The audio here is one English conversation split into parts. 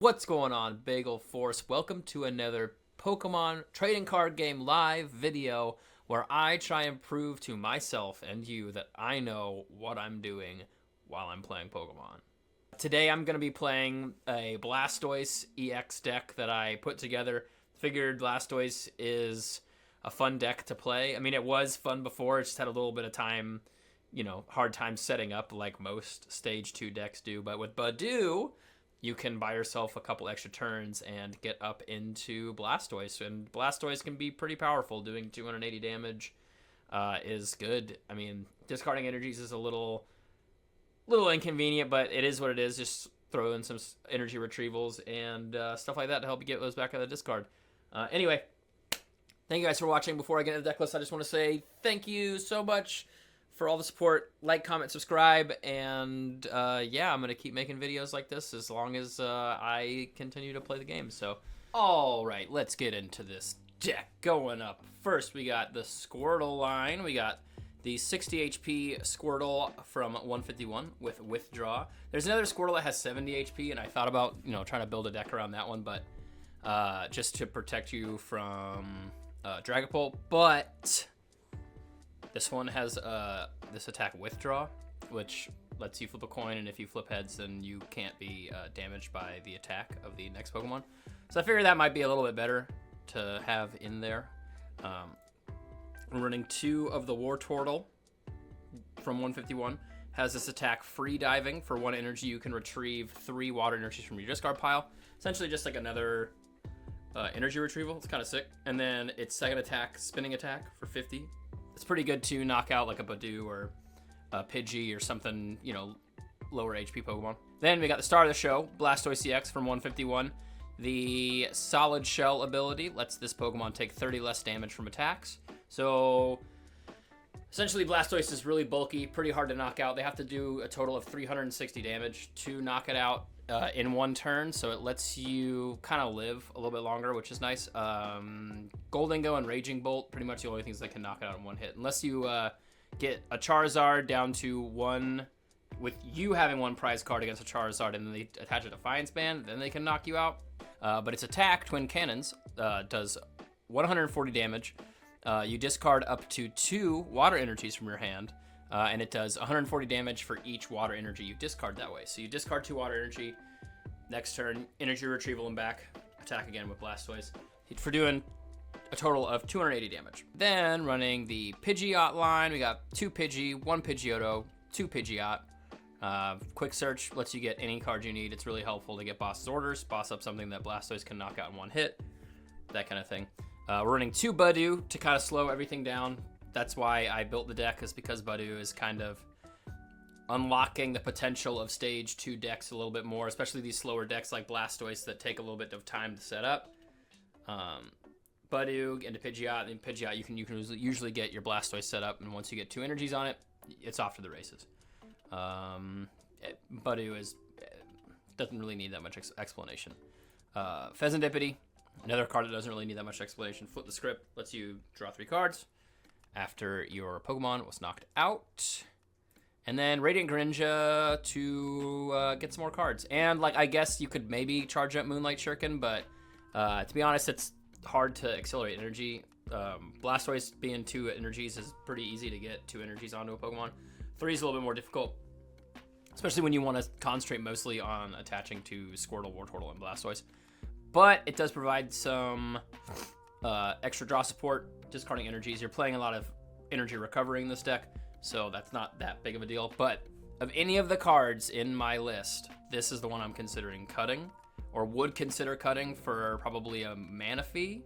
What's going on, Bagel Force? Welcome to another Pokemon trading card game live video where I try and prove to myself and you that I know what I'm doing while I'm playing Pokemon. Today I'm going to be playing a Blastoise EX deck that I put together. Figured Blastoise is a fun deck to play. I mean, it was fun before, it just had a little bit of time, hard time setting up like most Stage 2 decks do. But with Budew, you can buy yourself a couple extra turns and get up into Blastoise. And Blastoise can be pretty powerful. Doing 280 damage is good. I mean, discarding energies is a little inconvenient, but it is what it is. Just throw in some energy retrievals and stuff like that to help you get those back out of the discard. Anyway, thank you guys for watching. Before I get into the deck list, I just want to say thank you so much for all the support. Like, comment, subscribe, and yeah, I'm gonna keep making videos like this as long as I continue to play the game. So all right, let's get into this deck. Going up first, we got the Squirtle line. We got the 60 HP Squirtle from 151 with Withdraw. There's another Squirtle that has 70 HP, and I thought about trying to build a deck around that one, but just to protect you from Dragapult. But this one has this attack Withdraw, which lets you flip a coin, and if you flip heads, then you can't be damaged by the attack of the next Pokemon. So I figured that might be a little bit better to have in there. I'm running 2 of the Wartortle from 151. Has this attack Free Diving. For 1 energy, you can retrieve 3 water energies from your discard pile. Essentially just like another energy retrieval. It's kind of sick. And then its second attack, Spinning Attack for 50. It's pretty good to knock out like a Budew or a Pidgey or something, lower HP Pokemon. Then we got the star of the show, Blastoise EX from 151. The Solid Shell ability lets this Pokemon take 30 less damage from attacks. So essentially Blastoise is really bulky, pretty hard to knock out. They have to do a total of 360 damage to knock it out in 1 turn, so it lets you kind of live a little bit longer, which is nice. Goldingo and Raging Bolt, pretty much the only things that can knock it out in 1 hit. Unless you get a Charizard down to 1, with you having 1 prize card against a Charizard, and then they attach a Defiance Band, then they can knock you out. But its attack, Twin Cannons, does 140 damage. You discard up to 2 water energies from your hand, and it does 140 damage for each water energy you discard that way. So you discard 2 water energy, next turn, energy retrieval and back, attack again with Blastoise, for doing a total of 280 damage. Then running the Pidgeot line, we got 2 Pidgey, 1 Pidgeotto, 2 Pidgeot. Quick search lets you get any card you need. It's really helpful to get boss's orders, boss up something that Blastoise can knock out in 1 hit, that kind of thing. We're running 2 Budew to kind of slow everything down. That's why I built the deck, is because Budew is kind of unlocking the potential of Stage 2 decks a little bit more, especially these slower decks like Blastoise that take a little bit of time to set up. Budew into Pidgeot, and Pidgeot you can usually get your Blastoise set up, and once you get 2 energies on it, it's off to the races. Budew doesn't really need that much explanation. Fezandipiti, another card that doesn't really need that much explanation. Flip the script, lets you draw 3 cards after your Pokemon was knocked out. And then Radiant Greninja to get some more cards. And I guess you could maybe charge up Moonlight Shuriken, but to be honest, it's hard to accelerate energy. Blastoise being 2 energies is pretty easy to get 2 energies onto a Pokemon. 3 is a little bit more difficult, especially when you want to concentrate mostly on attaching to Squirtle, Wartortle, and Blastoise. But it does provide some extra draw support, discarding energies. You're playing a lot of energy recovery in this deck, so that's not that big of a deal. But of any of the cards in my list, this is the one I'm considering cutting, or would consider cutting for probably a mana fee.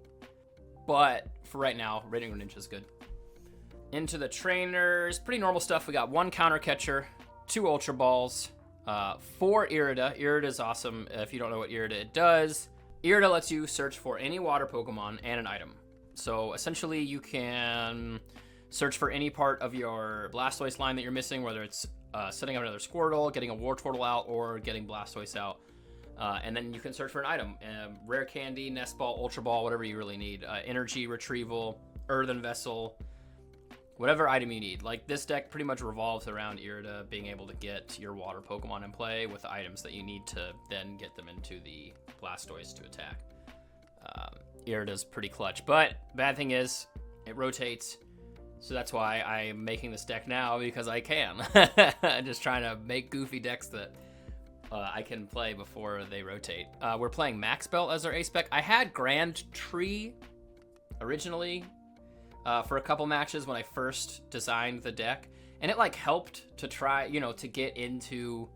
But for right now, Radiant Greninja is good. Into the trainers, pretty normal stuff. We got 1 Counter Catcher, 2 Ultra Balls, 4 Irida. Irida is awesome. If you don't know what Irida does, Irida lets you search for any water Pokemon and an item. So essentially you can search for any part of your Blastoise line that you're missing, whether it's setting up another Squirtle, getting a Wartortle out, or getting Blastoise out. And then you can search for an item. Rare Candy, Nest Ball, Ultra Ball, whatever you really need. Energy Retrieval, Earthen Vessel, whatever item you need. Like, this deck pretty much revolves around Irida being able to get your water Pokemon in play with the items that you need to then get them into the Blastoise to attack. Irida's pretty clutch, but bad thing is it rotates, so that's why I'm making this deck now, because I can. I'm just trying to make goofy decks that I can play before they rotate. We're playing Max Belt as our ace spec. I had Grand Tree originally for a couple matches when I first designed the deck, and it like helped to try, you know, to get into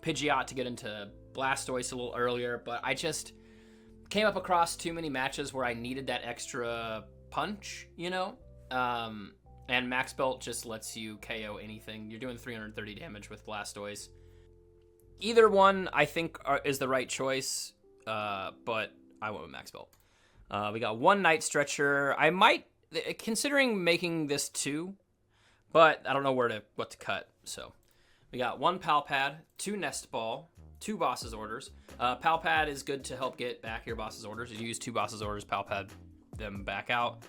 Pidgeot, to get into Blastoise a little earlier, but I just came up across too many matches where I needed that extra punch, you know? And Max Belt just lets you KO anything. You're doing 330 damage with Blastoise. Either one, I think, is the right choice, but I went with Max Belt. We got one Night Stretcher. I might, considering making this 2, but I don't know what to cut, so. We got one Pal Pad, 2 Nest Ball, 2 Boss's Orders. Pal Pad is good to help get back your Boss's Orders. You use 2 Boss's Orders, Pal Pad them back out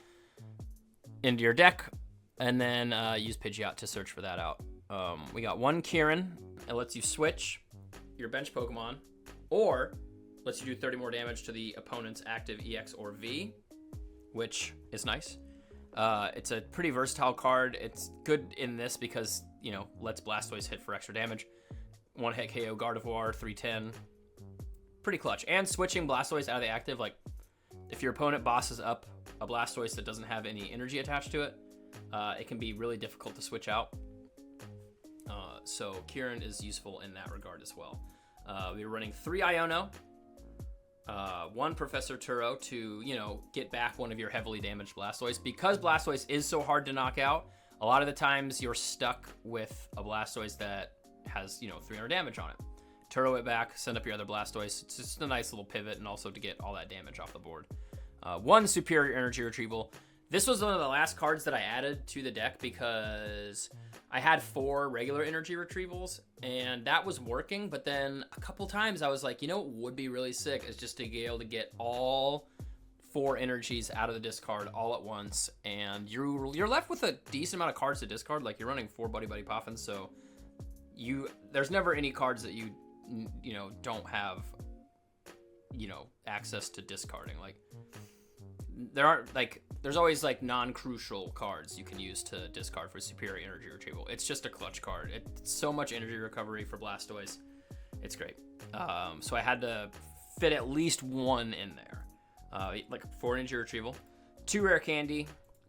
into your deck, and then use Pidgeot to search for that out. We got one Kieran. It lets you switch your bench Pokemon, or lets you do 30 more damage to the opponent's active EX or V, which is nice. It's a pretty versatile card. It's good in this because, you know, lets Blastoise hit for extra damage. One hit KO Gardevoir, 310. Pretty clutch. And switching Blastoise out of the active, like, if your opponent bosses up a Blastoise that doesn't have any energy attached to it, it can be really difficult to switch out. So Kieran is useful in that regard as well. We're running 3 Iono, 1 Professor Turo to, you know, get back one of your heavily damaged Blastoise. Because Blastoise is so hard to knock out, a lot of the times you're stuck with a Blastoise that has, you know, 300 damage on it. Turo it back, send up your other Blastoise. It's just a nice little pivot, and also to get all that damage off the board. 1 Superior Energy Retrieval. This was one of the last cards that I added to the deck because I had 4 regular Energy Retrievals, and that was working, but then a couple times I was like, you know what would be really sick is just to be able to get all 4 energies out of the discard all at once, and you're left with a decent amount of cards to discard. Like, you're running 4 Buddy-Buddy Poffins, so there's never any cards that you know, don't have, you know, access to discarding. Like, there's always like non-crucial cards you can use to discard for Superior Energy Retrieval. It's just a clutch card. It's so much energy recovery for Blastoise. It's great. So I had to fit at least 1 in there. Like 4 Energy Retrieval, 2 Rare Candy,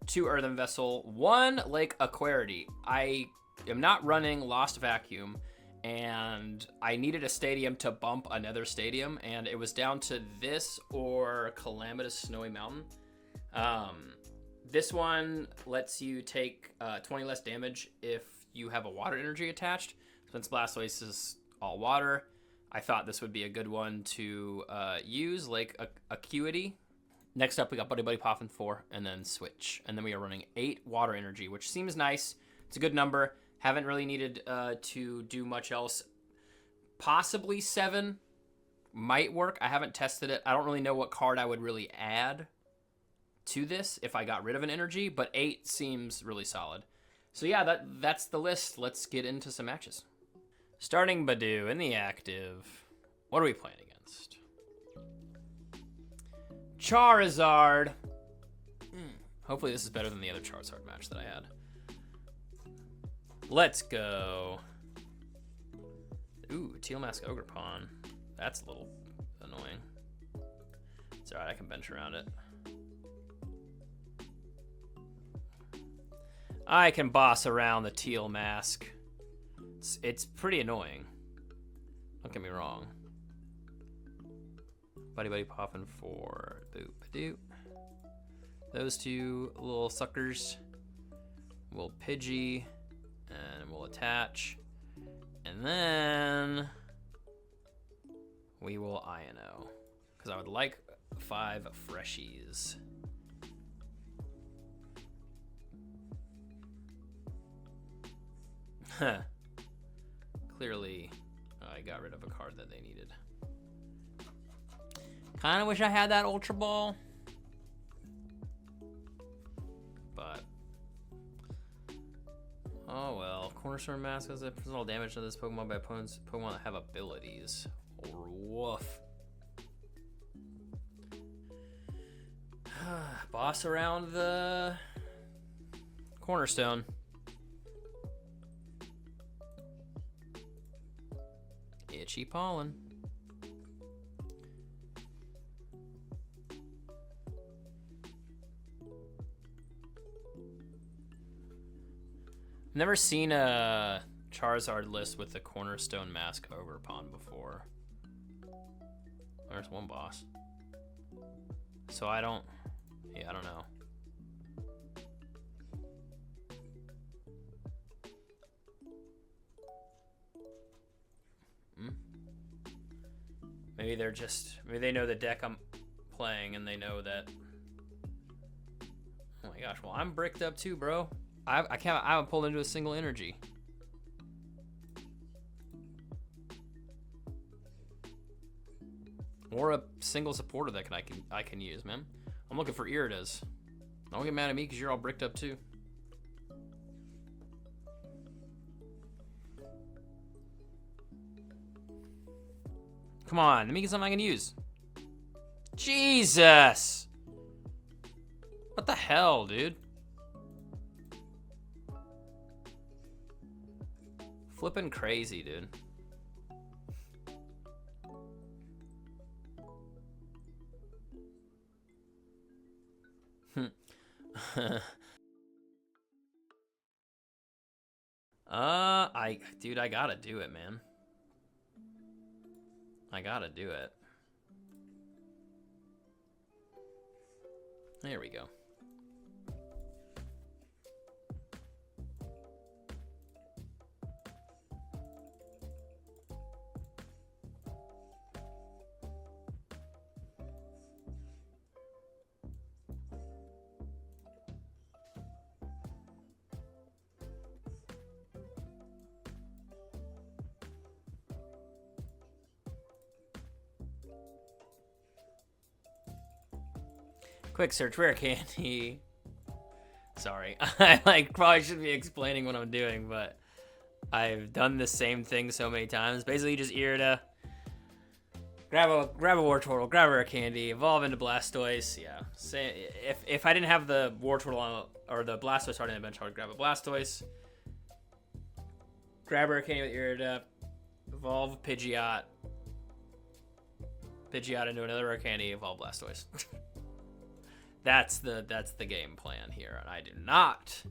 2 Earthen Vessel, 1 Lake Acuity. I am not running Lost Vacuum, and I needed a stadium to bump another stadium, and it was down to this or Calamitous Snowy Mountain. This one lets you take 20 less damage if you have a water energy attached. Since Blastoise is all water, I thought this would be a good one to use, Lake Acuity. Next up, we got Buddy-Buddy Poffin 4, and then Switch. And then we are running 8 water energy, which seems nice. It's a good number. Haven't really needed to do much else. Possibly 7 might work. I haven't tested it. I don't really know what card I would really add to this if I got rid of an energy, but 8 seems really solid. So yeah, that's the list. Let's get into some matches. Starting Budew in the active. What are we playing against? Charizard. Hopefully this is better than the other Charizard match that I had. Let's go. Ooh, Teal Mask Ogerpon. That's a little annoying. It's alright, I can bench around it. I can boss around the Teal Mask. It's pretty annoying. Don't get me wrong. Buddy-Buddy Poffin for Boop Budew. Those 2 little suckers will Pidgey, and we'll attach. And then we will Iono, because I would like 5 freshies. Huh. Clearly, I got rid of a card that they needed. Kind of wish I had that Ultra Ball, but Oh well. Cornerstone Mask does personal damage to this Pokemon by opponents Pokemon that have abilities. Woof. Boss around the Cornerstone. Itchy Pollen. Never seen a Charizard list with the Cornerstone Mask Ogerpon before. There's one boss. So I don't know. Maybe maybe they know the deck I'm playing and they know that. Oh my gosh, well I'm bricked up too, bro. I haven't pulled into a single energy. Or a single supporter that I can use, man. I'm looking for Iridas. Don't get mad at me because you're all bricked up too. Come on, let me get something I can use. Jesus! What the hell, dude? Flipping crazy, dude. Dude, I gotta do it, man. I gotta do it. There we go. Quick search, Rare Candy. Sorry, I probably should be explaining what I'm doing, but I've done the same thing so many times. Basically, just Irida, grab a Wartortle, grab a Rare Candy, evolve into Blastoise. Yeah, if I didn't have the Wartortle on, or the Blastoise already on the bench, I would grab a Blastoise, grab a Rare Candy with Irida, evolve Pidgeot into another Rare Candy, evolve Blastoise. That's the game plan here, and I do not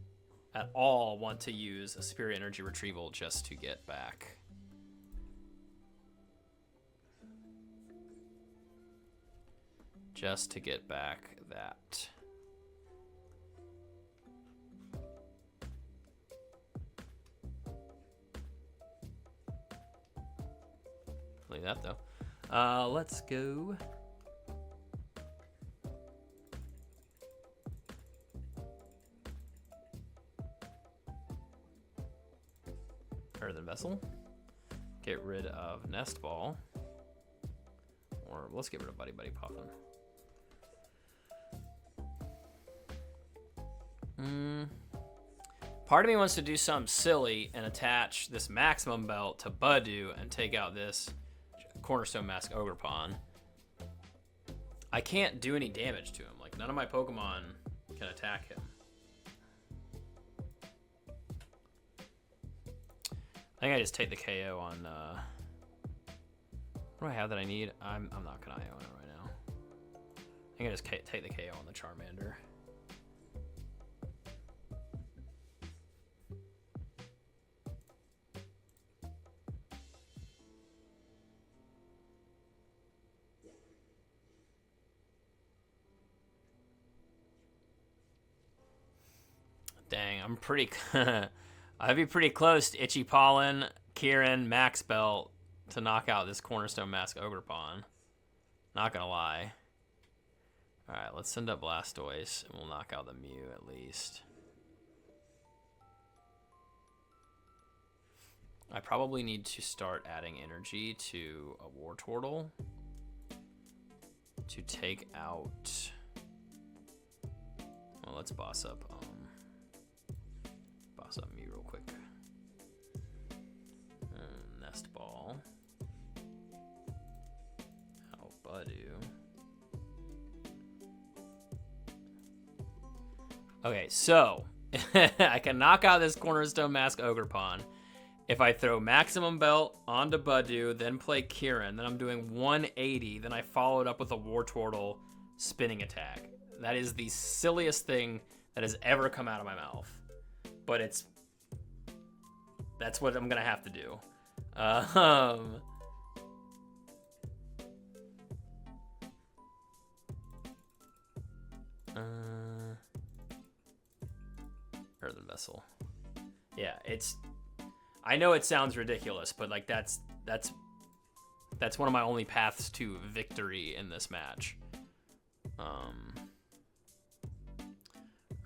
at all want to use a Spirit Energy Retrieval just to get back. Just to get back that. Leave that though. Let's go. Earthen Vessel. Get rid of Nest Ball. Or let's get rid of Buddy-Buddy Poffin. Part of me wants to do something silly and attach this Maximum Belt to Budew and take out this Cornerstone Mask Ogerpon. I can't do any damage to him. Like, none of my Pokemon can attack him. I think I just take the KO on, what do I have that I need? I'm not gonna Iono it right now. I think I just take the KO on the Charmander. Dang, I'm pretty... I'd be pretty close to Itchy Pollen, Kieran, Max Belt to knock out this Cornerstone Mask Ogerpon. Not gonna lie. Alright, let's send up Blastoise, and we'll knock out the Mew at least. I probably need to start adding energy to a Wartortle to take out... Well, let's boss up Mew real quick. Ball. Oh, Budew. Okay, so I can knock out this Cornerstone Mask Ogerpon if I throw Maximum Belt onto Budew, then play Kieran, then I'm doing 180, then I follow it up with a Wartortle spinning attack. That is the silliest thing that has ever come out of my mouth. But that's what I'm gonna have to do. Earthen Vessel. Yeah, I know it sounds ridiculous, but like that's one of my only paths to victory in this match.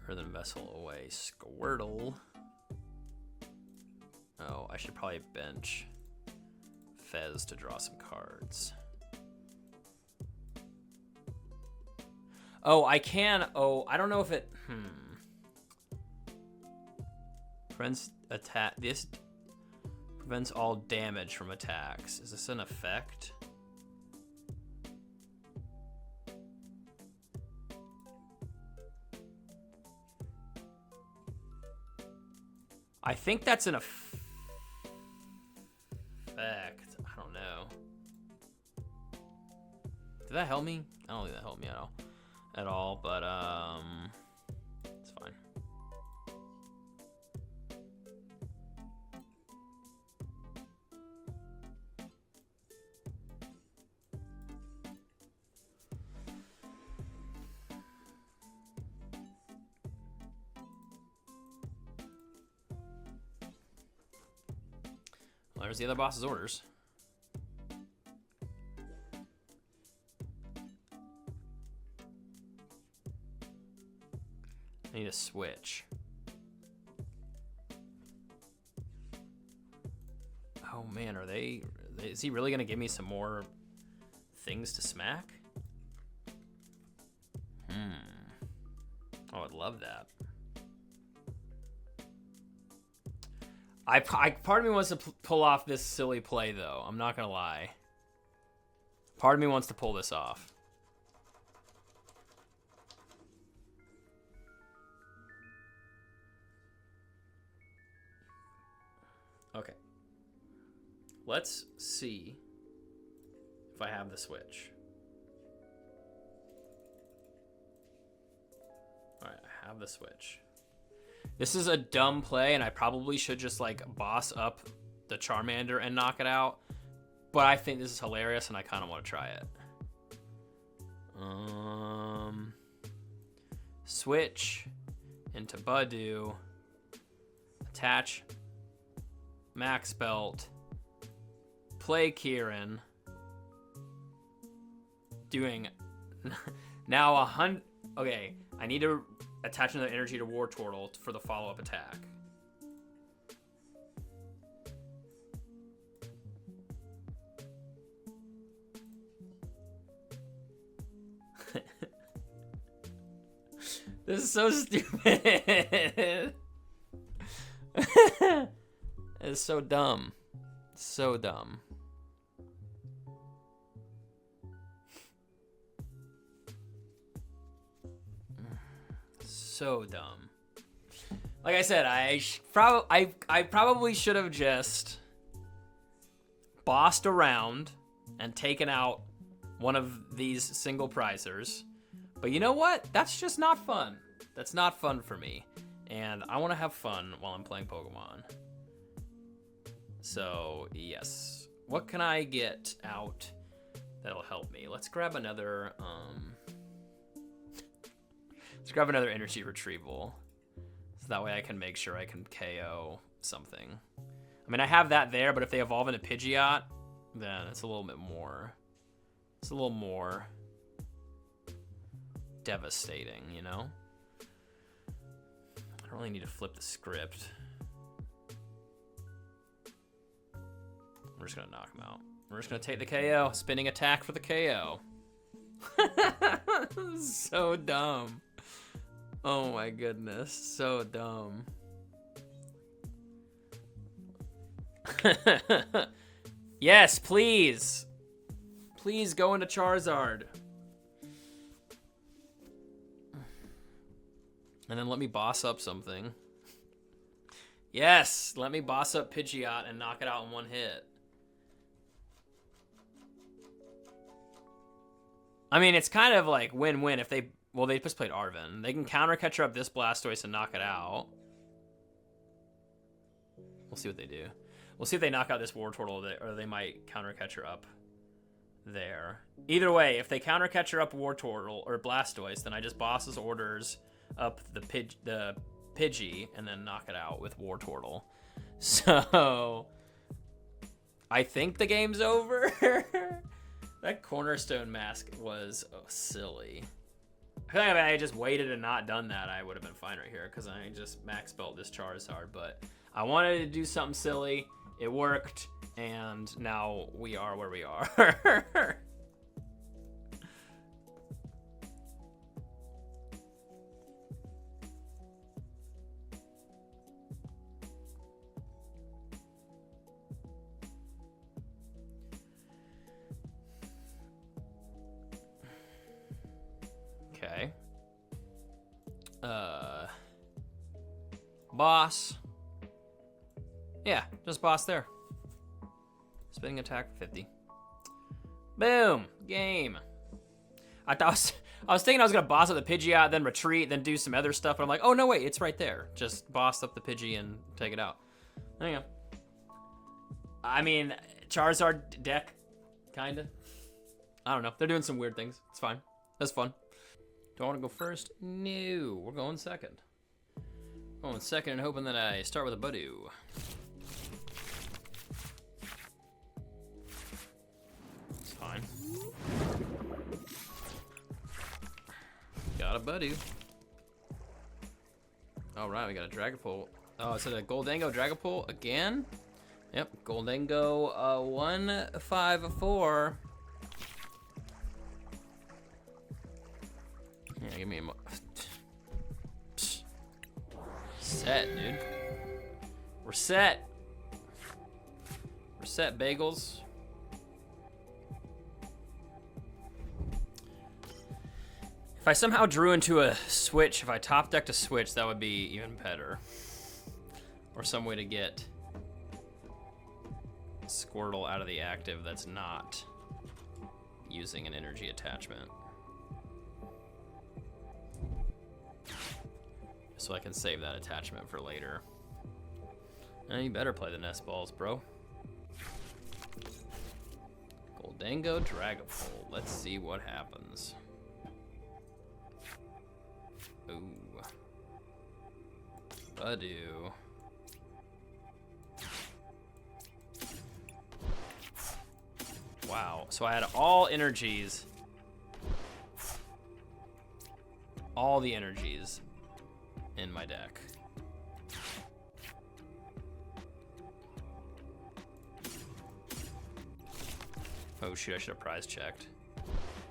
Earthen Vessel away. Squirtle. Oh, I should probably bench Fez to draw some cards. Oh, I can. Oh, I don't know if it. Prevents attack. This prevents all damage from attacks. Is this an effect? I think that's an effect. I don't know. Did that help me? I don't think that helped me at all, but it's fine. Well, there's the other boss's orders. I need a switch. Oh man, is he really gonna give me some more things to smack? I would love that. Part of me wants to pull off this silly play though. I'm not gonna lie. Part of me wants to pull this off. Okay. Let's see if I have the switch. Alright, I have the switch. This is a dumb play, and I probably should just, like, boss up the Charmander and knock it out. But I think this is hilarious, and I kind of want to try it. Switch into Budew. Attach Max Belt. Play Kieran. Doing now 100. Okay, I need to attach another energy to Wartortle for the follow-up attack. This is so stupid. It's so dumb. So dumb. So dumb. Like I said, I probably should have just bossed around and taken out one of these single prizers. But you know what? That's just not fun. That's not fun for me. And I want to have fun while I'm playing Pokemon. So, yes. What can I get out that'll help me? Let's grab another, let's grab another Energy Retrieval. So that way I can make sure I can KO something. I mean, I have that there, but if they evolve into Pidgeot, then it's a little bit more... It's a little more devastating, you know? I don't really need to flip the script. We're just gonna knock him out. We're just gonna take the KO. Spinning attack for the KO. So dumb. Oh my goodness, so dumb. Yes, please. Please go into Charizard. And then let me boss up something. Yes, let me boss up Pidgeot and knock it out in one hit. I mean, it's kind of like win-win if they... Well, they just played Arven. They can counter catcher up this Blastoise and knock it out. We'll see what they do. We'll see if they knock out this Wartortle, or they might counter catcher up there. Either way, if they counter catcher up Wartortle or Blastoise, then I just bosses orders up the Pidgey and then knock it out with Wartortle. So I think the game's over. That Cornerstone mask was silly. I feel like if I had just waited and not done that, I would have been fine right here because I just max belt this Charizard. But I wanted to do something silly. It worked, and now we are where we are. Okay. Boss. Yeah, just boss there. Spinning attack 50. Boom, game. I was thinking I was gonna boss up the Pidgeot, then retreat, then do some other stuff, but I'm like, oh no, wait, it's right there. Just boss up the Pidgey and take it out. There you go. I mean, Charizard deck, kinda. I don't know. They're doing some weird things. It's fine. That's fun. Do I want to go first? No, we're going second. Going second and hoping that I start with a Budew. It's fine. Got a Budew. All right, we got a Dragapult. Oh, is it a Goldango Dragapult again? Yep, Goldango 154. Yeah, give me a set, dude. We're set. We're set, bagels. If I somehow drew into a Switch, if I top decked a Switch, that would be even better. Or some way to get Squirtle out of the active that's not using an energy attachment. So I can save that attachment for later. And you better play the Nest Balls, bro. Goldango Dragapult. Let's see what happens. Ooh. Budew. Wow. So I had all energies. All the energies in my deck. Oh shoot, I should have prize checked.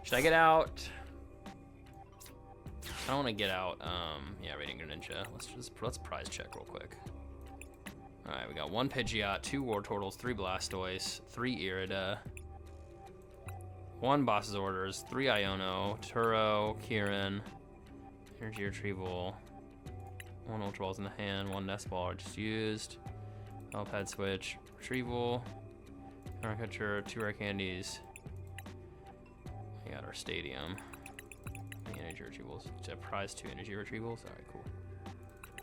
Should I get out? I don't want to get out, yeah, Radiant Greninja. Let's prize check real quick. All right, we got 1 Pidgeot, 2 Wartortles, 3 Blastoise, 3 Irida, 1 Boss's Orders, 3 Iono, Turo, Kieran, Energy Retrieval, 1 Ultra Ball's in the hand, 1 Nest Ball just used, Pal Pad Switch, Retrieval, Caricature, 2 Rare Candies. We got our Stadium. The Energy Retrievals. Did I prize 2 Energy Retrievals? Alright, cool.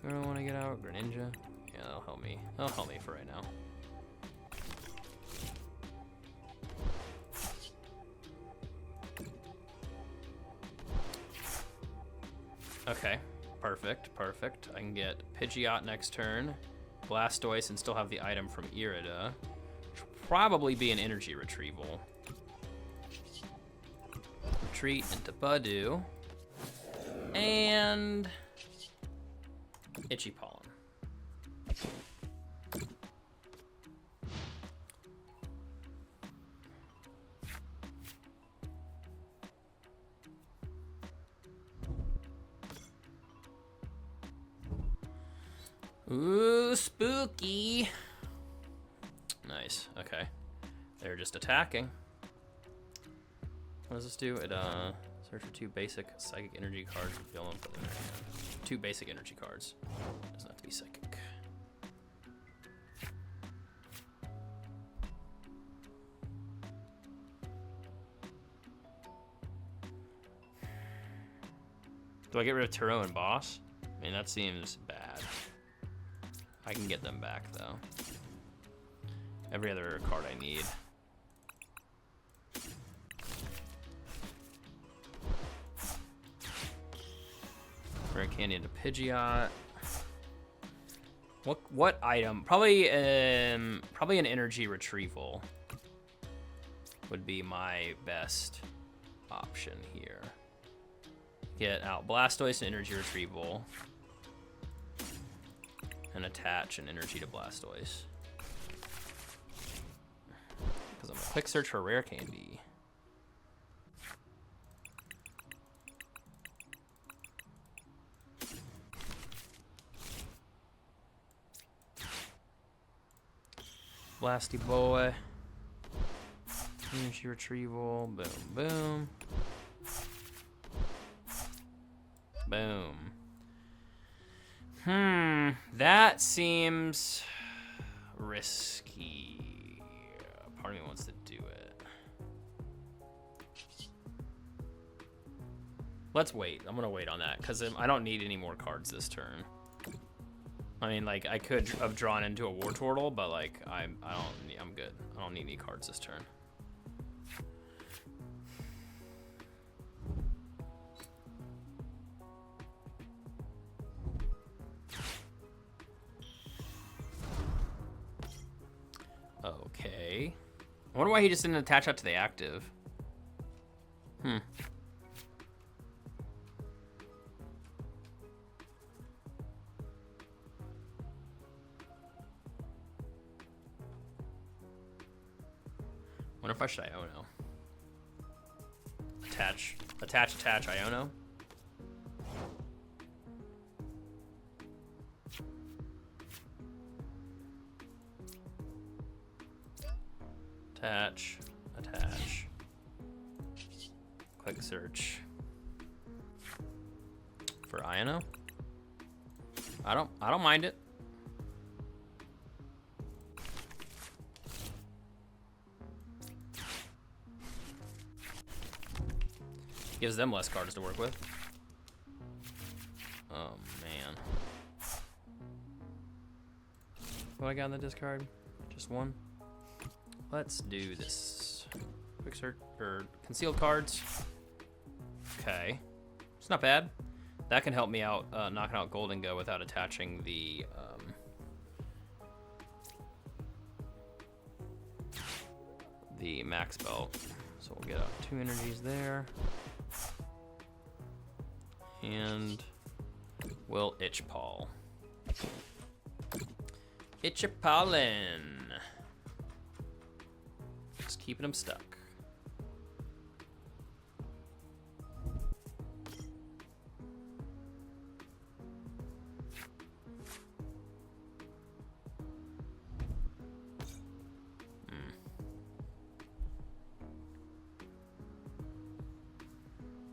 I don't want to get out. Greninja. Yeah, that'll help me. That'll help me for right now. Okay. Perfect, perfect. I can get Pidgeot next turn, Blastoise, and still have the item from Irida. Which will probably be an energy retrieval. Retreat into Budew. And Itchy Pollen. Ooh, spooky. Nice, okay. They're just attacking. What does this do? It search for 2 basic psychic energy cards and fill them for their hand. 2 basic energy cards. Doesn't have to be psychic. Do I get rid of Turo and Boss? I mean, that seems bad. I can get them back, though. Every other card I need. Rare Candy into Pidgeot. What item? Probably an Energy Retrieval would be my best option here. Get out Blastoise and Energy Retrieval, and attach an Energy to Blastoise. Because I'm gonna quick search for Rare Candy. Blasty Boy. Energy Retrieval. Boom, boom. Boom. That seems risky. Part of me wants to do it. Let's wait. I'm gonna wait on that because I don't need any more cards this turn. I mean, like, I could have drawn into a Wartortle, but like, I'm good. I don't need any cards this turn. Okay. I wonder why he just didn't attach that to the active. Wonder if I should Iono. Attach Iono. Attach. Quick search for Iono. I don't mind it. Gives them less cards to work with. Oh man. What I got in the discard? Just one. Let's do this. Quick search for concealed cards. Okay. It's not bad. That can help me out knocking out Golden Go without attaching the max belt. So we'll get out 2 energies there. And we'll Itch-Paul. Itch-Paulin. Just keeping him stuck.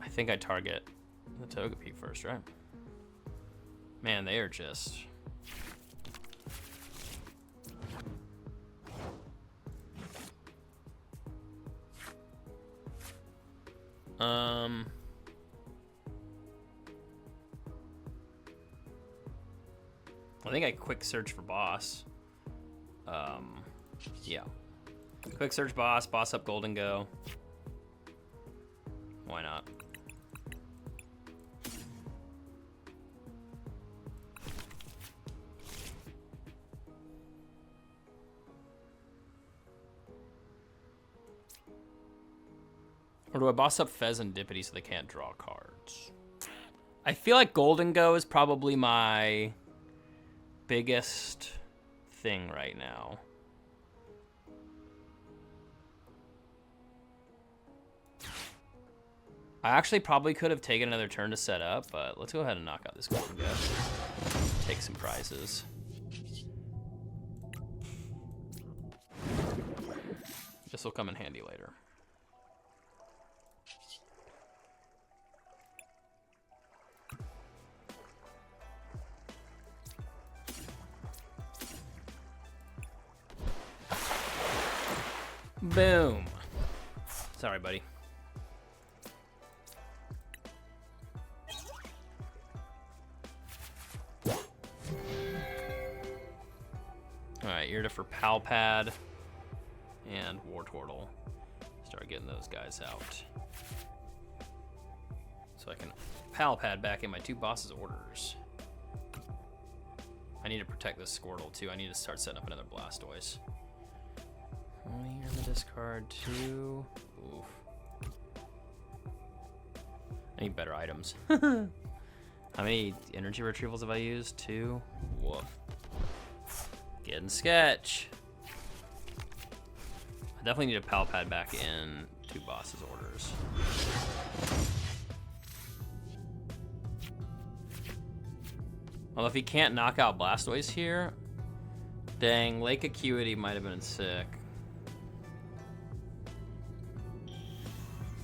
I think I target the Togepi first, right? Man, they are just... I think I quick search for boss. Yeah. Quick search boss up Golden Go. Why not? Or do I boss up Fezandipiti so they can't draw cards? I feel like Golden Go is probably my biggest thing right now. I actually probably could have taken another turn to set up, but let's go ahead and knock out this Golden Go. Take some prizes. This will come in handy later. Boom. Sorry, buddy. Alright, Irida for Pal Pad and Wartortle. Start getting those guys out. So I can Pal Pad back in my 2 bosses' orders. I need to protect this Squirtle too. I need to start setting up another Blastoise. Only here in the discard too. Oof. I need better items. How many energy retrievals have I used? 2. Woof. Getting sketch. I definitely need a Pal Pad back in 2 bosses' orders. Well, if he can't knock out Blastoise here, dang, Lake Acuity might have been sick.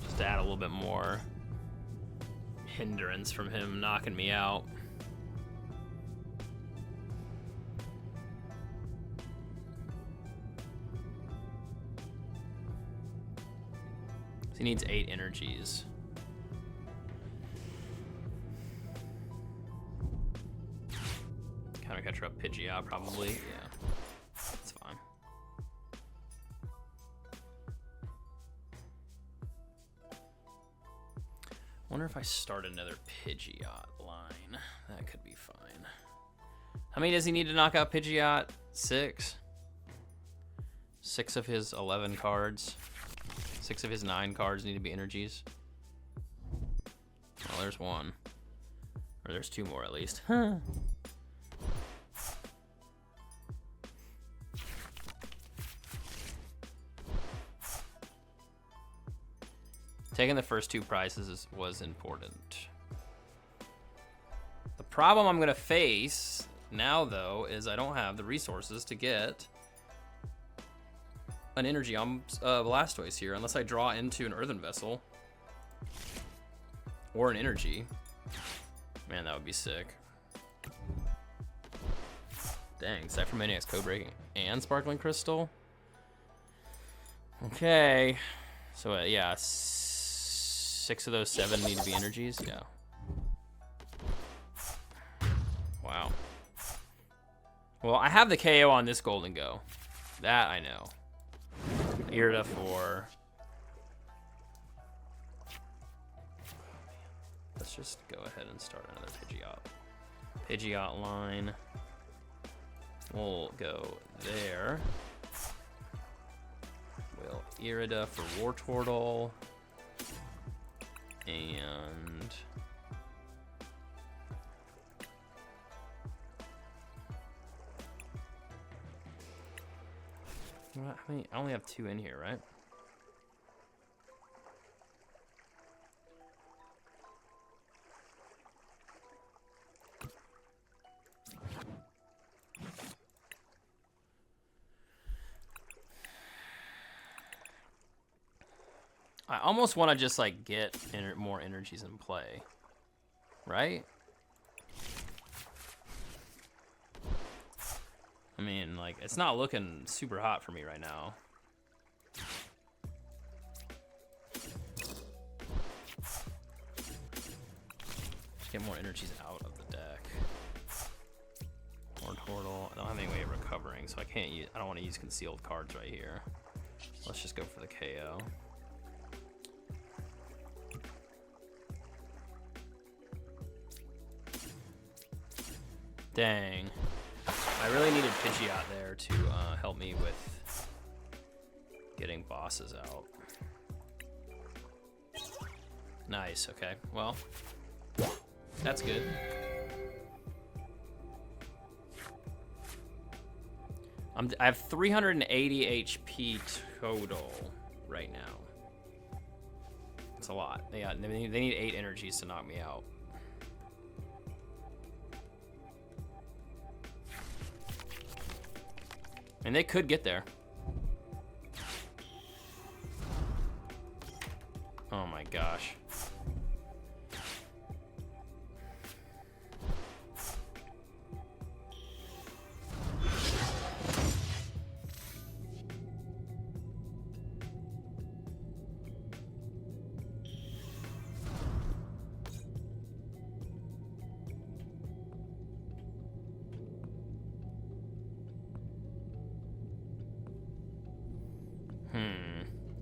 Just to add a little bit more hindrance from him knocking me out. He needs 8 energies. Counter catcher up Pidgeot probably. Yeah, that's fine. Wonder if I start another Pidgeot line. That could be fine. How many does he need to knock out Pidgeot? 6. 6 of his 11 cards. 6 of his 9 cards need to be energies. Well, there's 1. Or there's 2 more at least. Huh. Taking the first 2 prizes was important. The problem I'm gonna face now, though, is I don't have the resources to get an energy on Blastoise here, unless I draw into an Earthen Vessel or an energy. Man, that would be sick. Dang, Cypher Maniac's Code Breaking and Sparkling Crystal. Okay, so yeah, 6 of those 7 need to be energies. Yeah. Wow. Well, I have the KO on this Golden Go. That I know. Irida for... Let's just go ahead and start another Pidgeot. Pidgeot line. We'll go there. We'll Irida for Wartortle. And... How many? I only have 2 in here, right? I almost want to just like get more energies in play, right? I mean, like, it's not looking super hot for me right now. Just get more energies out of the deck. Wartortle. I don't have any way of recovering, so I can't use. I don't want to use concealed cards right here. Let's just go for the KO. Dang. I really needed Pidgeot there to help me with getting bosses out. Nice, okay. Well, that's good. I have 380 HP total right now. That's a lot. Yeah, they need 8 energies to knock me out. And they could get there. Oh my gosh.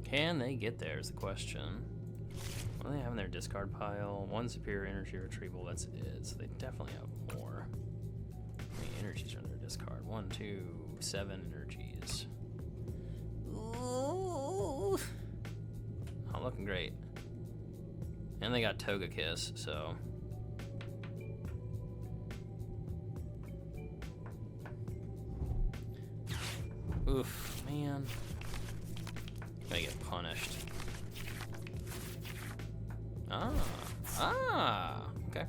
Can they get there is the question. What do they have in their discard pile? One superior energy retrieval, that's it. So they definitely have more. How many energies are in their discard? 1, 2, 7 energies. Ooh. Not looking great. And they got Togekiss, so. Oof, man. Gonna get punished. Okay.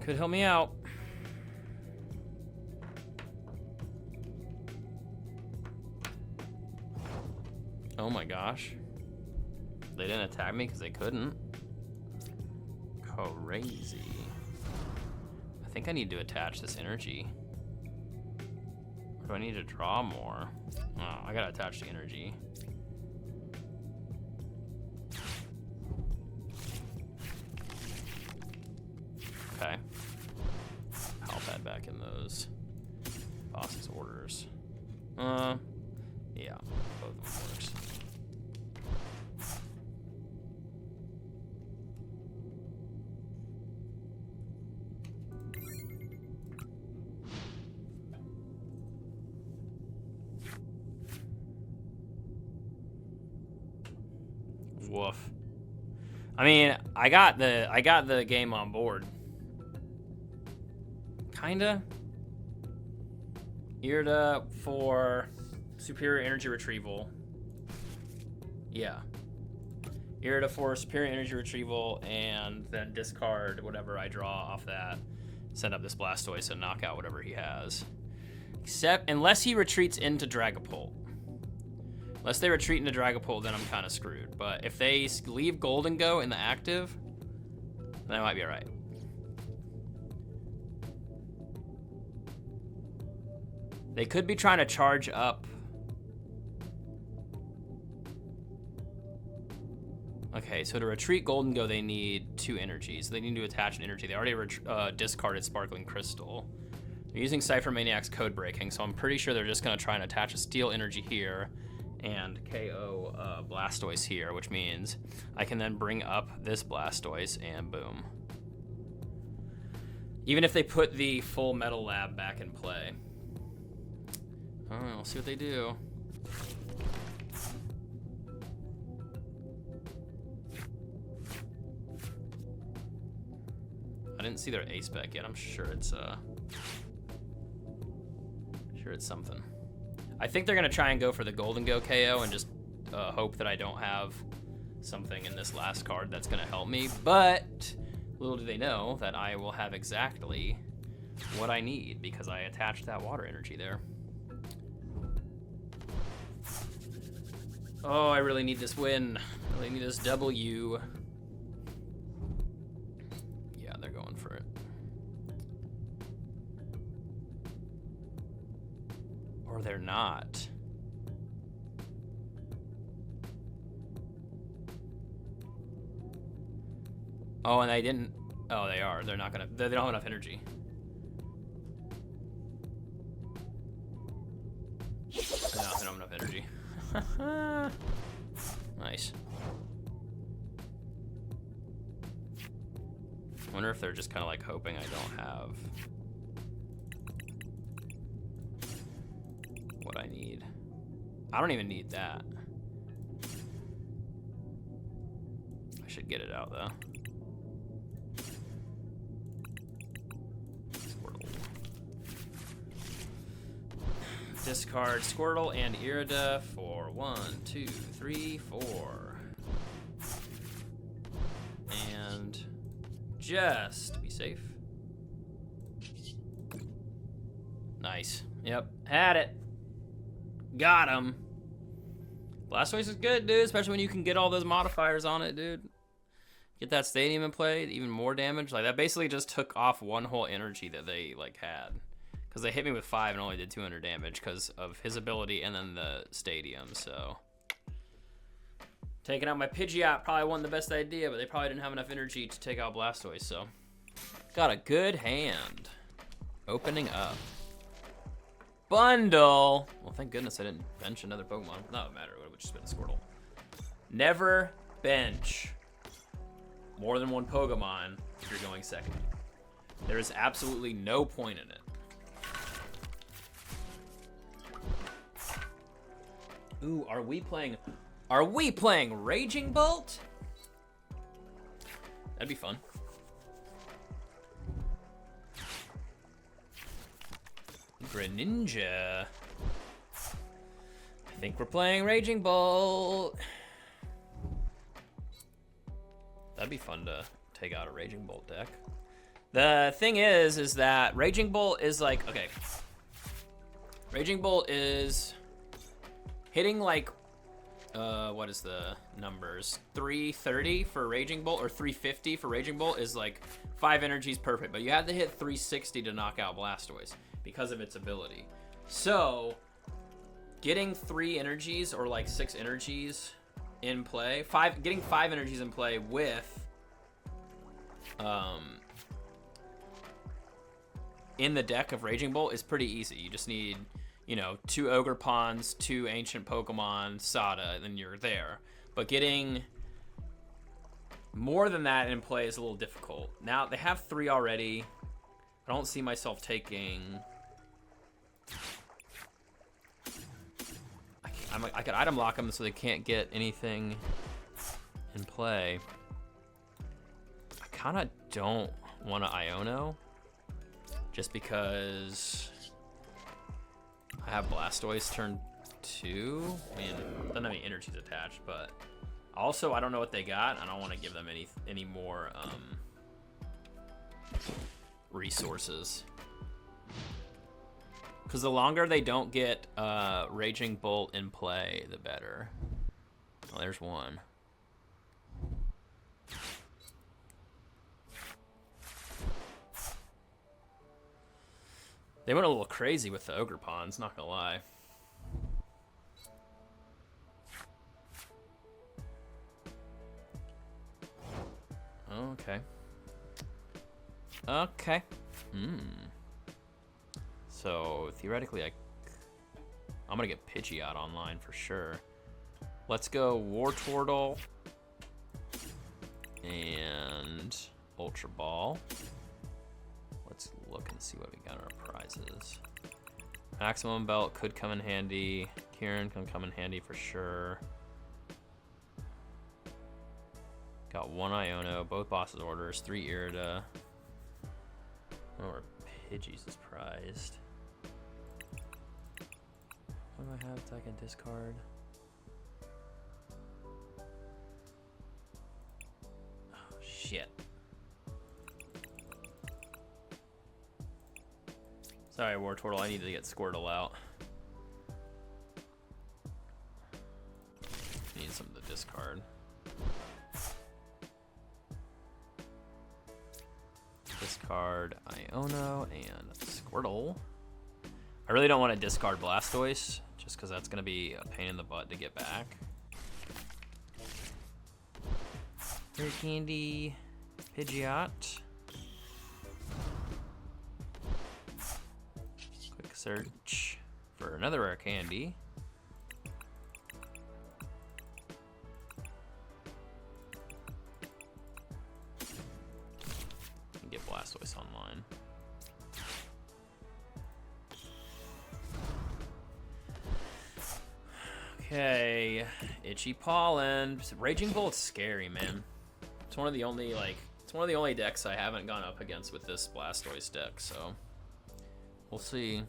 Could help me out. Oh my gosh. They didn't attack me because they couldn't. Crazy. I think I need to attach this energy. Or do I need to draw more? Oh, I gotta attach the energy. Okay. Pal Pad back in those boss's orders. Yeah, both of them works. Woof. I mean, I got the game on board. Kinda. Irida for superior energy retrieval. Yeah. Irida for superior energy retrieval, and then discard whatever I draw off that. Send up this Blastoise and knock out whatever he has. Except, unless he retreats into Dragapult. Unless they retreat into Dragapult, then I'm kind of screwed. But if they leave Golden Go in the active, then I might be alright. They could be trying to charge up. Okay, so to retreat Golden Go, they need 2 energies. They need to attach an energy. They already discarded Sparkling Crystal. They're using Cypher Maniac's Code Breaking, so I'm pretty sure they're just going to try and attach a Steel Energy here and KO Blastoise here, which means I can then bring up this Blastoise and boom. Even if they put the full Metal Lab back in play. I don't know, we'll see what they do. I didn't see their ace spec yet. I'm sure it's something. I think they're gonna try and go for the Golden Go KO and just hope that I don't have something in this last card that's gonna help me. But little do they know that I will have exactly what I need because I attached that water energy there. Oh, I really need this win. I really need this W. Yeah, they're going for it. Or they're not. Oh, and they didn't. Oh, they are. They're not gonna. They don't have enough energy. No, they don't have enough energy. Nice. Wonder if they're just kind of like hoping I don't have what I need. I don't even need that. I should get it out though. Squirtle. Discard Squirtle and Irida for 1, 2, 3, 4. And just to be safe, Nice. Yep, had it. Got him. Blastoise is good, dude, especially when you can get all those modifiers on it, dude. Get that stadium in play, even more damage. Like, that basically just took off one whole energy that they, like, had. Because they hit me with 5 and only did 200 damage because of his ability and then the stadium, so. Taking out my Pidgeot probably wasn't the best idea, but they probably didn't have enough energy to take out Blastoise, so. Got a good hand. Opening up. Bundle. Well, thank goodness I didn't bench another Pokemon. No, it matter. It would just been a Squirtle. Never bench more than one Pokemon if you're going second. There is absolutely no point in it. Ooh, are we playing Raging Bolt? That'd be fun. Greninja. I think we're playing Raging Bolt. That'd be fun to take out a Raging Bolt deck. The thing is that Raging Bolt is like, okay. Raging Bolt is hitting like, what is the numbers? 330 for Raging Bolt or 350 for Raging Bolt is like 5 energies perfect, but you have to hit 360 to knock out Blastoise because of its ability. So getting 3 energies or like 6 energies in play, getting 5 energies in play with in the deck of Raging Bolt is pretty easy. You just need, you know, 2 Ogre Pawns, 2 Ancient Pokemon, Sada, and then you're there. But getting more than that in play is a little difficult. Now, they have 3 already. I don't see myself taking... I could item lock them so they can't get anything in play. I kind of don't want to Iono, just because I have Blastoise turn 2. I mean, doesn't have any energies attached, but also I don't know what they got. I don't want to give them any more resources. Because the longer they don't get Raging Bolt in play, the better. Oh, there's one. They went a little crazy with the Ogre Pawns, not gonna lie. Okay. Okay. So theoretically, I'm gonna get Pidgeot online for sure. Let's go Wartortle and Ultra Ball. Let's look and see what we got in our prizes. Maximum Belt could come in handy. Kieran can come in handy for sure. Got 1 Iono, both bosses orders, 3 Irida. I don't know where Pidgeys is prized. What do I have that I can discard? Oh, shit. Sorry, Wartortle, I need to get Squirtle out. Need something to discard. Discard Iono and Squirtle. I really don't want to discard Blastoise, just because that's going to be a pain in the butt to get back. Rare Candy Pidgeot. Quick search for another Rare Candy. And get Blastoise online. Okay, Itchy Pollen. Raging Bolt's scary, man. It's one of the only decks I haven't gone up against with this Blastoise deck, so we'll see.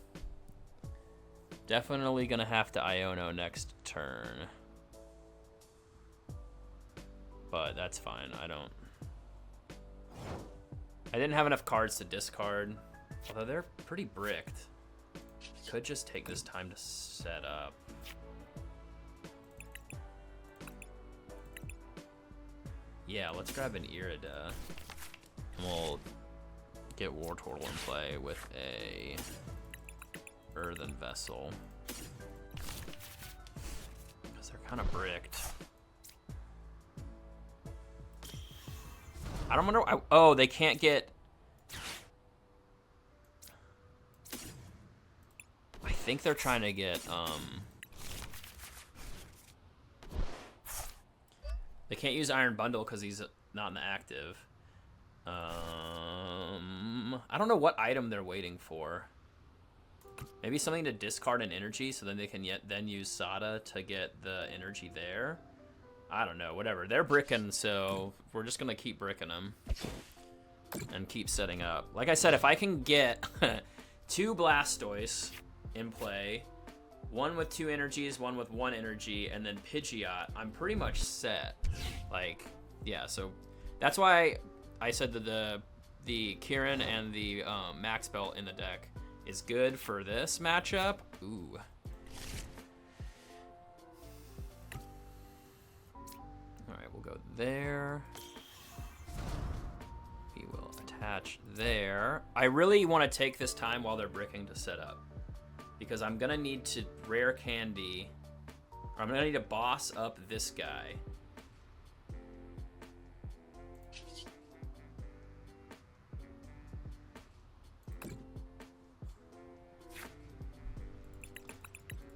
Definitely gonna have to Iono next turn, but that's fine. I didn't have enough cards to discard, although they're pretty bricked. Could just take this time to set up. Yeah, let's grab an Irida. And we'll get Wartortle in play with a Earthen Vessel. Because they're kind of bricked. I don't wonder. Oh, they can't get. I think they're trying to get. They can't use Iron Bundle because he's not in the active. I don't know what item they're waiting for. Maybe something to discard an energy so then they can then use Sada to get the energy there. I don't know, whatever. They're bricking, so we're just going to keep bricking them and keep setting up. Like I said, if I can get 2 Blastoise in play, 1 with 2 energies, 1 with 1 energy, and then Pidgeot, I'm pretty much set. Like, yeah, so that's why I said that the Kieran and the Max Belt in the deck is good for this matchup. Ooh. All right, we'll go there. We will attach there. I really want to take this time while they're bricking to set up, because I'm gonna need to Rare Candy, or I'm gonna need to boss up this guy.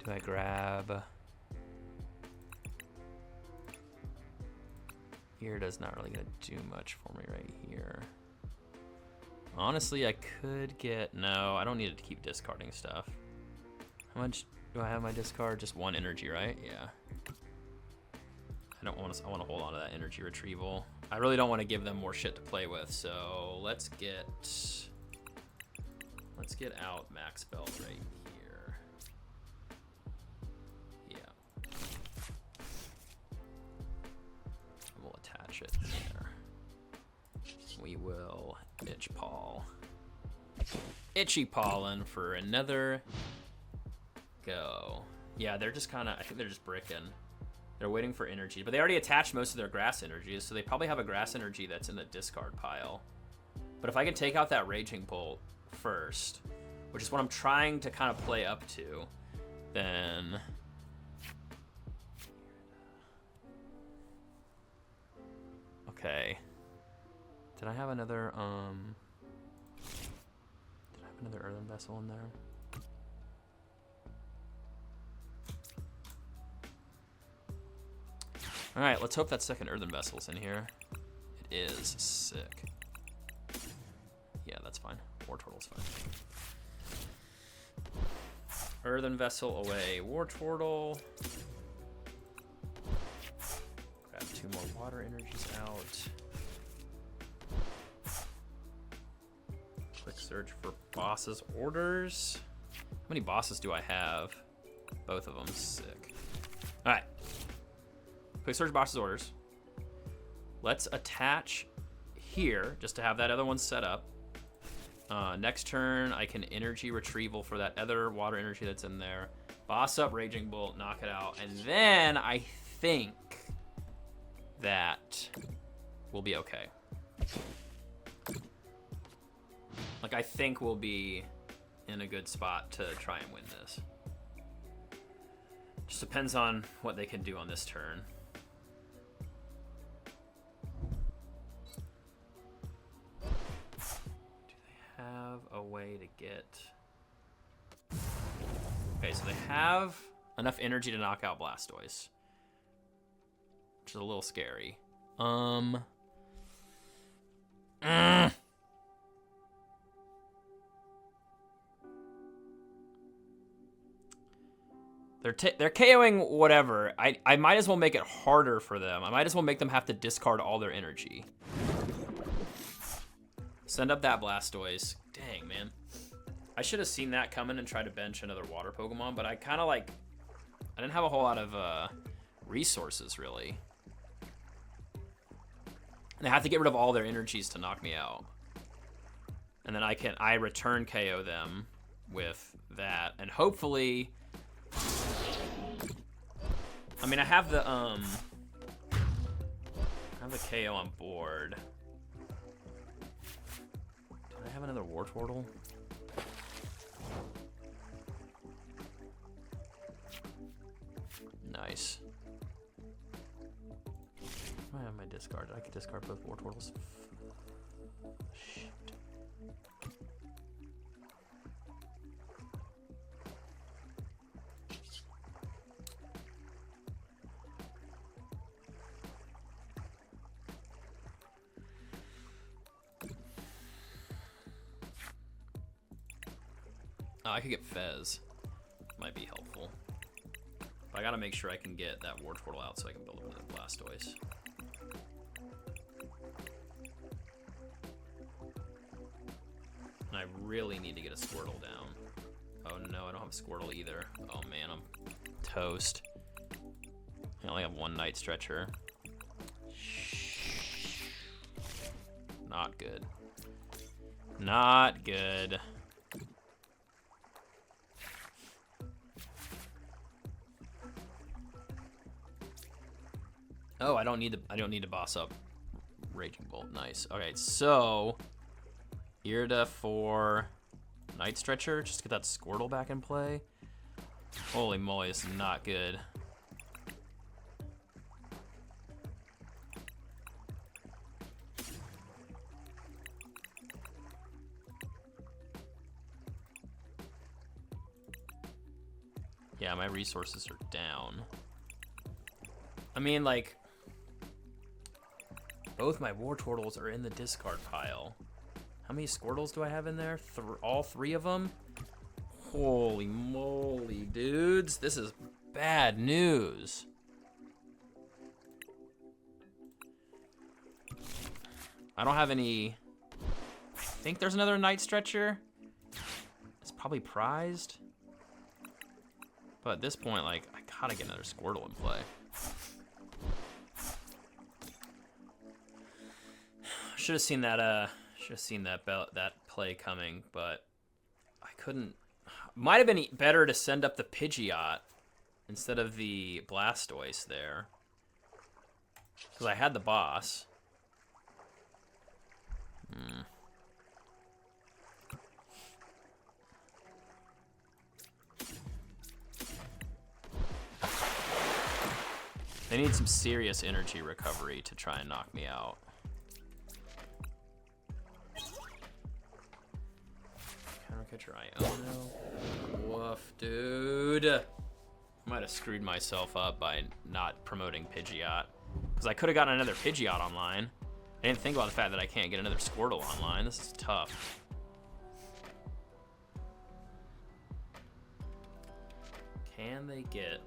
Do I grab? Irida's not really gonna do much for me right here. Honestly, I could get, no, I don't need to keep discarding stuff. How much do I have my discard? Just 1 energy, right? Yeah. I want to hold on to that energy retrieval. I really don't want to give them more shit to play with, so let's get out Max Belt right here. Yeah. We'll attach it there. We will Itchy Pollen for another go. Yeah, they're just kind of, I think they're just bricking. They're waiting for energy, but they already attached most of their grass energies, so they probably have a grass energy that's in the discard pile. But if I can take out that Raging Bolt first, which is what I'm trying to kind of play up to, then... Okay. Did I have another, Did I have another Earthen Vessel in there? All right, let's hope that second Earthen Vessel's in here. It is. Sick. Yeah, that's fine. Wartortle's fine. Earthen Vessel away. Wartortle. Grab 2 more water energies out. Quick search for bosses' orders. How many bosses do I have? Both of them. Sick. All right. Quick search bosses' orders. Let's attach here just to have that other one set up. Next turn, I can energy retrieval for that other water energy that's in there. Boss up Raging Bolt, knock it out, and then I think that we'll be okay. Like, I think we'll be in a good spot to try and win this. Just depends on what they can do on this turn. Have a way to get... Okay, so they have enough energy to knock out Blastoise, which is a little scary. They're KOing whatever. I might as well make it harder for them. I might as well make them have to discard all their energy. Send up that Blastoise. Dang, man. I should have seen that coming and tried to bench another water Pokemon, but I kind of like... I didn't have a whole lot of resources, really. And I have to get rid of all their energies to knock me out. And then I return KO them with that, and hopefully, I mean, I have the KO on board. Do I have another Wartortle? Nice. I have my discard. I could discard both Wartortles. Shit. Oh, I could get Fez. Might be helpful. But I gotta make sure I can get that Wartortle out so I can build up another Blastoise. And I really need to get a Squirtle down. Oh no, I don't have a Squirtle either. Oh man, I'm toast. I only have one Night Stretcher. Not good. Not good. Oh, I don't need to boss up Raging Bolt. Nice. Okay, so Irida for Night Stretcher. Just get that Squirtle back in play. Holy moly, this is not good. Yeah, my resources are down. I mean, like, both my Wartortles are in the discard pile. How many Squirtles do I have in there? All three of them? Holy moly, dudes. This is bad news. I don't have any... I think there's another Night Stretcher. It's probably prized. But at this point, like, I gotta get another Squirtle in play. Should have seen that. That play coming, but I couldn't. Might have been better to send up the Pidgeot instead of the Blastoise there, because I had the boss. They need some serious energy recovery to try and knock me out. Countercatcher Iono. Woof, dude. I might have screwed myself up by not promoting Pidgeot, because I could have gotten another Pidgeot online. I didn't think about the fact that I can't get another Squirtle online. This is tough. Can they get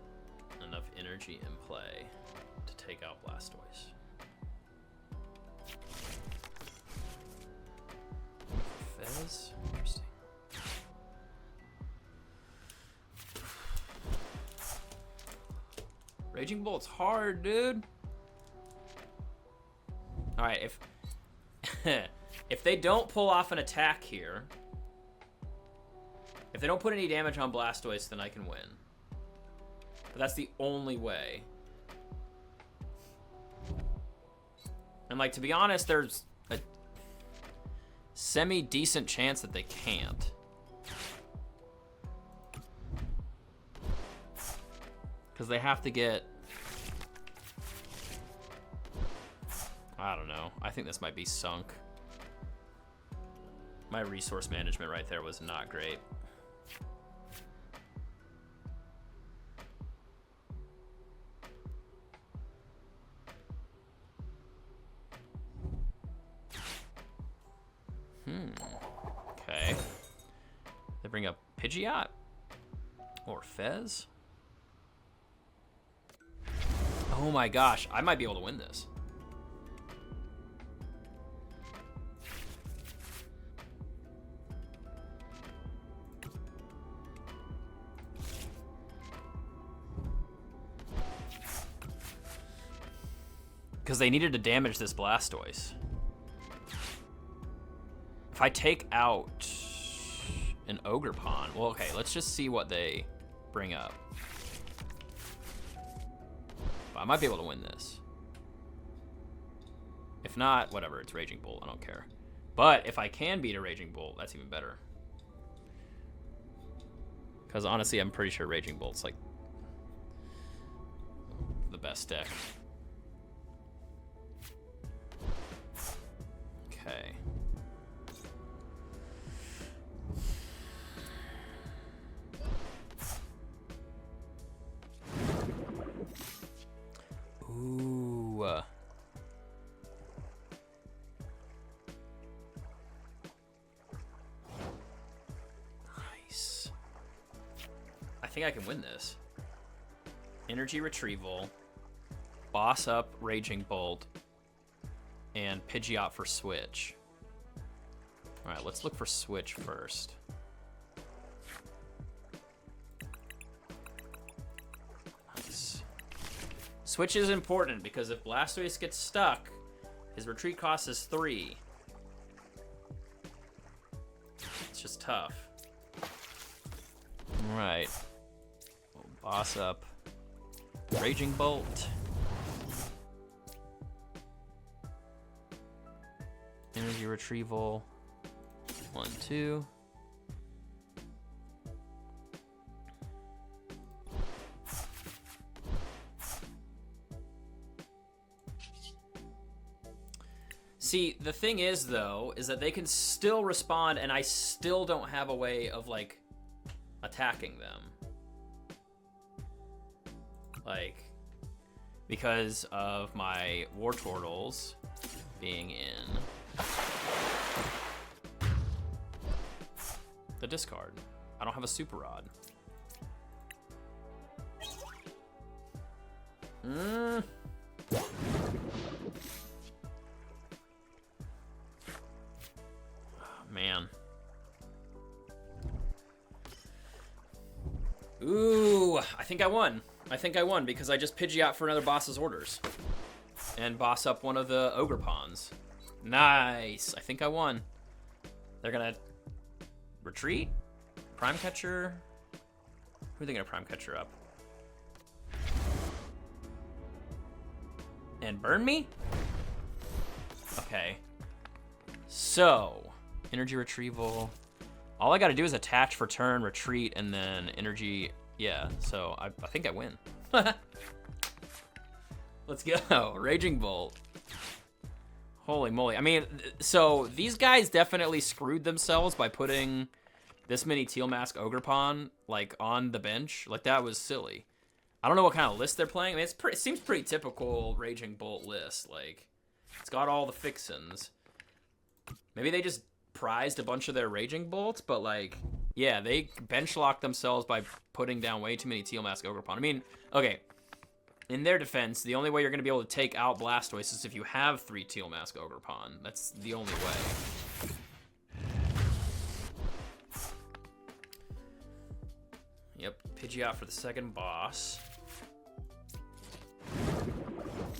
enough energy in play to take out Blastoise? Fez? Interesting. Raging Bolt's hard, dude. All right, if they don't pull off an attack here, if they don't put any damage on Blastoise, then I can win. But that's the only way. And, like, to be honest, there's a semi-decent chance that they can't. Because they have to get... I don't know. I think this might be sunk. My resource management right there was not great. Okay. They bring up Pidgeot or Fez. Oh my gosh, I might be able to win this. Because they needed to damage this Blastoise. If I take out an Ogerpon. Well, okay, let's just see what they bring up. I might be able to win this. If not, whatever, it's Raging Bolt, I don't care. But if I can beat a Raging Bolt, that's even better. Because honestly, I'm pretty sure Raging Bolt's like the best deck. Okay. Ooh. Nice. I think I can win this. Energy Retrieval, Boss Up Raging Bolt, and Pidgeot for Switch. All right, let's look for Switch first. Nice. Switch is important because if Blastoise gets stuck, his retreat cost is 3. It's just tough. All right. We'll boss up Raging Bolt. Energy Retrieval. 1, 2. See, the thing is, though, is that they can still respond, and I still don't have a way of, like, attacking them. Like, because of my Wartortles being in the discard. I don't have a Super Rod. Man. Ooh, I think I won. I think I won because I just Pidgeot for another boss's orders. And boss up one of the Ogerpons. Nice. I think I won. They're gonna retreat? Prime Catcher? Who are they gonna Prime Catcher up? And burn me? Okay. So, Energy Retrieval. All I gotta do is attach for turn, retreat, and then energy. Yeah, so I think I win. Let's go. Raging Bolt. Holy moly. I mean, so these guys definitely screwed themselves by putting this many Teal Mask Ogerpon, like, on the bench. Like, that was silly. I don't know what kind of list they're playing. I mean, it seems pretty typical Raging Bolt list. Like, it's got all the fixins. Maybe they just prized a bunch of their Raging Bolts, but, like, yeah, they bench locked themselves by putting down way too many Teal Mask Ogerpon. I mean, okay, in their defense, the only way you're going to be able to take out Blastoise is if you have 3 Teal Mask Ogerpon. That's the only way. Yep, Pidgeot for the second boss.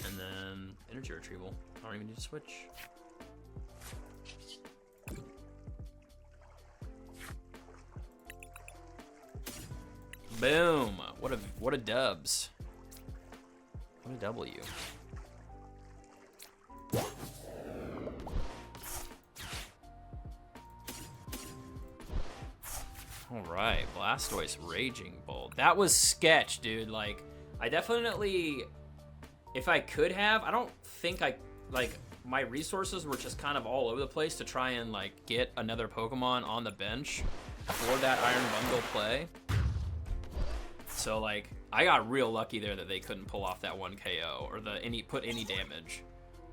And then Energy Retrieval. I don't even need to switch. Boom! What a dubs. What a W. All right, Blastoise Raging Bolt. That was sketch, dude. Like, I definitely, if I could have, I don't think like, my resources were just kind of all over the place to try and, like, get another Pokemon on the bench for that Iron Bundle play. So, like, I got real lucky there that they couldn't pull off that 1 KO or put any damage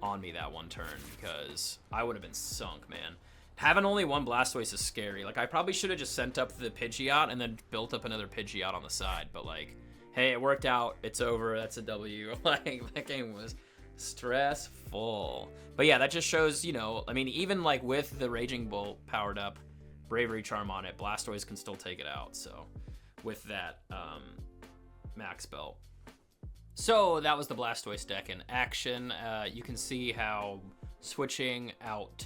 on me that one turn, because I would have been sunk, man. Having only one Blastoise is scary. Like, I probably should have just sent up the Pidgeot and then built up another Pidgeot on the side. But, like, hey, it worked out. It's over. That's a W. Like, that game was stressful. But, yeah, that just shows, you know, I mean, even, like, with the Raging Bolt powered up, Bravery Charm on it, Blastoise can still take it out. So, with that max belt. So that was the Blastoise deck in action. You can see how switching out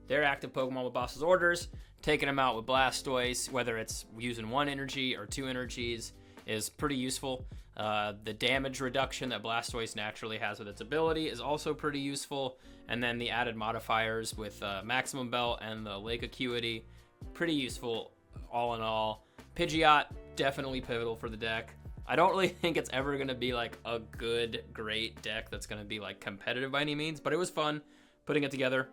their active Pokemon with boss's orders taking him out with Blastoise, whether it's using 1 energy or 2 energies, is pretty useful. The damage reduction that Blastoise naturally has with its ability is also pretty useful. And then the added modifiers with Maximum Belt and the Lake Acuity, pretty useful all in all. Pidgeot, definitely pivotal for the deck. I don't really think it's ever going to be like a good, great deck that's going to be like competitive by any means, but it was fun putting it together.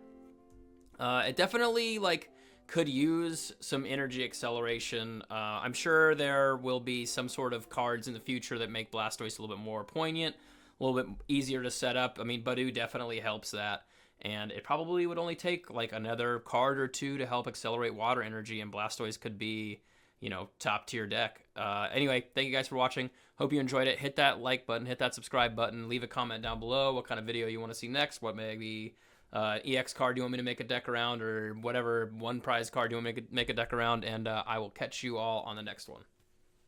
It definitely like could use some energy acceleration. I'm sure there will be some sort of cards in the future that make Blastoise a little bit more poignant, a little bit easier to set up. I mean, Budew definitely helps that, and it probably would only take like another card or 2 to help accelerate water energy, and Blastoise could be, you know, top tier deck. Anyway, thank you guys for watching. Hope you enjoyed it. Hit that like button, hit that subscribe button, leave a comment down below what kind of video you want to see next, what maybe EX card you want me to make a deck around, or whatever one prize card you want me to make a deck around, and I will catch you all on the next one.